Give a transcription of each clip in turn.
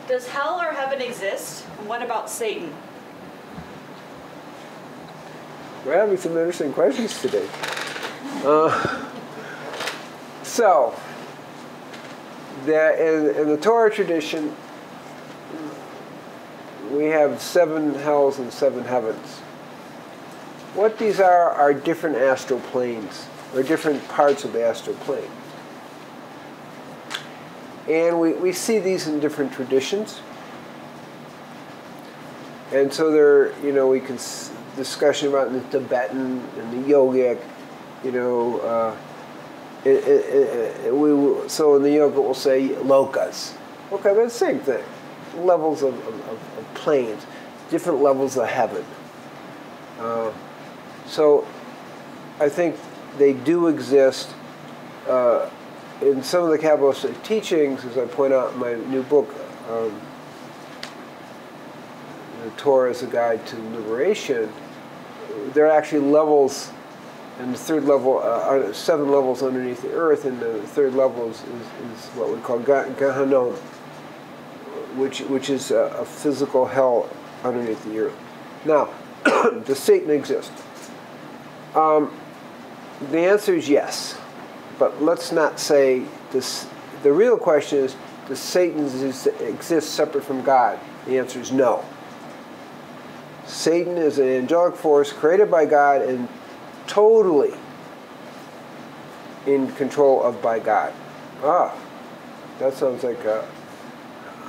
Does hell or heaven exist? And what about Satan? We're having some interesting questions today. So, in the Torah tradition, we have 7 hells and 7 heavens. What these are different astral planes, or different parts of the astral plane. And we see these in different traditions. And so there, we can discussion about in the Tibetan and the yogic, so in the yoga we'll say lokas. Okay, but it's the same thing. Levels of planes, different levels of heaven. So I think they do exist. In some of the Kabbalistic teachings, as I point out in my new book, The Torah as a Guide to Liberation, there are actually levels, and the third level, 7 levels underneath the earth, and the third level is what we call Gehinnom, which is a physical hell underneath the earth. Now, does Satan exist? The answer is yes. But let's not say this. The real question is, does Satan exist separate from God? The answer is no. Satan is an angelic force created by God and totally in control by God. That sounds like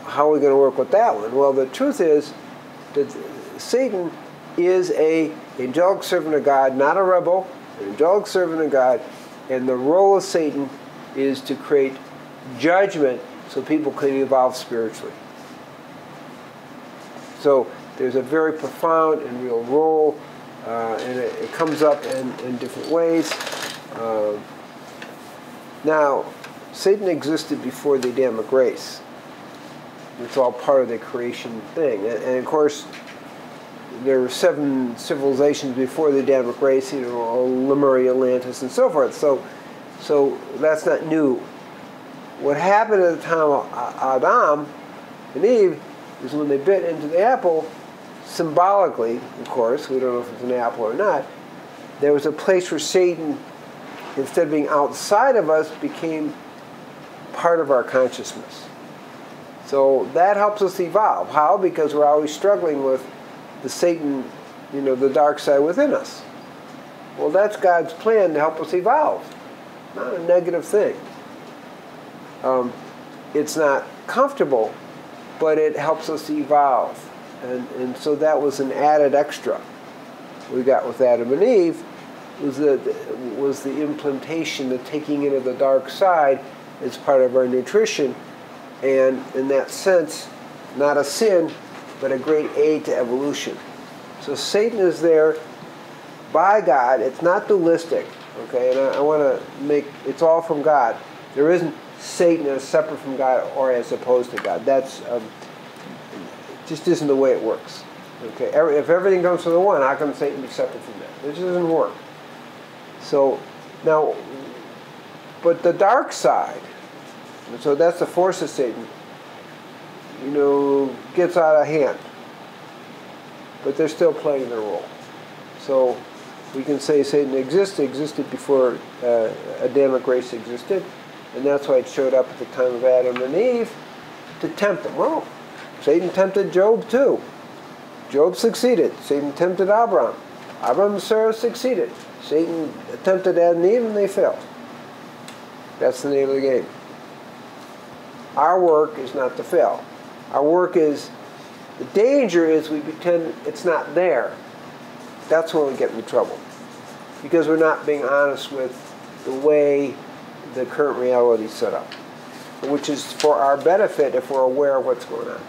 how are we going to work with that one? Well, the truth is that Satan is an angelic servant of God, not a rebel, an angelic servant of God. And the role of Satan is to create judgment so people can evolve spiritually. So there's a very profound and real role, and it comes up in different ways. Now, Satan existed before the Adamic race. It's all part of the creation thing. And of course, there were 7 civilizations before the Adamic race, Lemuria, Atlantis, and so forth. So that's not new. What happened at the time of Adam and Eve is when they bit into the apple, symbolically, of course, we don't know if it's an apple or not, there was a place where Satan, instead of being outside of us, became part of our consciousness. So that helps us evolve. How? Because we're always struggling with the Satan, the dark side within us. Well, that's God's plan to help us evolve. Not a negative thing. It's not comfortable, but it helps us evolve. And so that was an added extra we got with Adam and Eve, was the implantation, the taking into the dark side as part of our nutrition. And in that sense, not a sin, but a great aid to evolution. So Satan is there by God. It's not dualistic, okay? And I want to make, it's all from God. There isn't Satan as separate from God or as opposed to God. That's just isn't the way it works. Okay, if everything comes from the one, how come Satan be separate from that? It just doesn't work. So now, but the dark side, so that's the force of Satan, gets out of hand. But they're still playing their role. So we can say Satan existed before Adamic race existed, and that's why it showed up at the time of Adam and Eve to tempt them. Well, Satan tempted Job too. Job succeeded. Satan tempted Abraham. Abraham and Sarah succeeded. Satan tempted Adam and Eve, and they failed. That's the name of the game. Our work is not to fail. Our work is, the danger is we pretend it's not there. That's when we get into trouble. Because we're not being honest with the way the current reality is set up. Which is for our benefit if we're aware of what's going on.